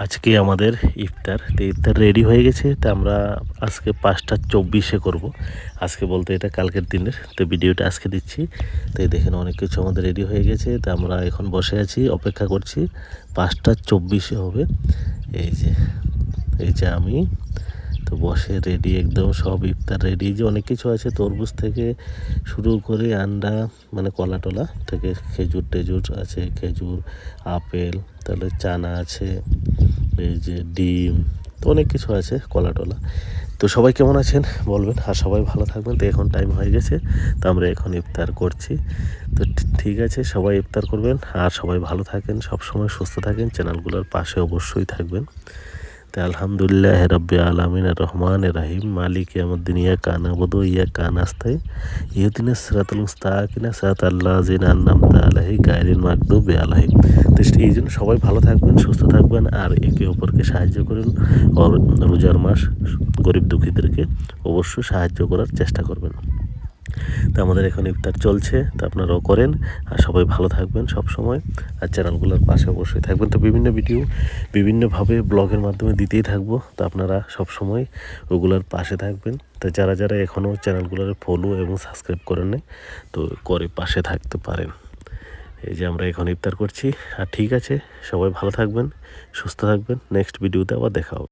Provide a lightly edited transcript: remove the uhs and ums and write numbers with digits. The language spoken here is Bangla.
আজকে আমাদের ইফতার তো ইফতার রেডি হয়ে গেছে। তো আমরা আজকে 5:24 করব। আজকে বলতে এটা কালকের দিনের, তো ভিডিওটা আজকে দিচ্ছি। তো এই দেখেন অনেক কিছু আমাদের রেডি হয়ে গেছে। তো আমরা এখন বসে আছি, অপেক্ষা করছি 5:24 হবে। এই যে আমি তো বসে রেডি, একদম সব ইফতার রেডি। যে অনেক কিছু আছে, তরমুজ থেকে শুরু করে আন্ডা, মানে কলা টলা থেকে খেজুর টেজুর আছে, খেজুর, আপেল, তাহলে চানা আছে, এই যে ডিম, তো অনেক কিছু আছে, কলা টলা। তো সবাই কেমন আছেন বলবেন, আর সবাই ভালো থাকবেন। তো এখন টাইম হয়ে গেছে, তো আমরা এখন ইফতার করছি। তো ঠিক আছে, সবাই ইফতার করবেন আর সবাই ভালো থাকেন, সবসময় সুস্থ থাকেন, চ্যানেলগুলোর পাশে অবশ্যই থাকবেন। তো আলহামদুলিল্লাহ রাব্বিল আলামিন আর রহমান রাহিম মালিক ইয়াউমিদ্দিন ইয়াকা না'বুদু ওয়া ইয়াকা নাস্তাইন ইহদিনাস সিরাতাল মুস্তাকিম সিরাতাল লাযিনা আন'আমতা আলাইহিম গায়রিল মাগদুবি আলাইহিম। তো এই জন্য সবাই ভালো থাকবেন, সুস্থ থাকবেন আর একে অপরকে সাহায্য করুন। আর রোজার মাস, গরিব দুঃখীদেরকে অবশ্যই সাহায্য করার চেষ্টা করবেন। তো আমাদের এখন ইফতার চলছে, তো আপনারাও করেন আর সবাই ভালো থাকবেন সব সময়, আর চ্যানেলগুলোর পাশে অবশ্যই থাকবেন। তো বিভিন্ন ভিডিও বিভিন্নভাবে ব্লগের মাধ্যমে দিতেই থাকবো, তো আপনারা সব সময় ওগুলোর পাশে থাকবেন। তো যারা যারা এখনও চ্যানেলগুলোর ফলো এবং সাবস্ক্রাইব করেন নাই, তো করে পাশে থাকতে পারেন। এই যে আমরা এখন ইফতার করছি। আর ঠিক আছে, সবাই ভালো থাকবেন, সুস্থ থাকবেন। নেক্সট ভিডিওতে আবার দেখা হবে।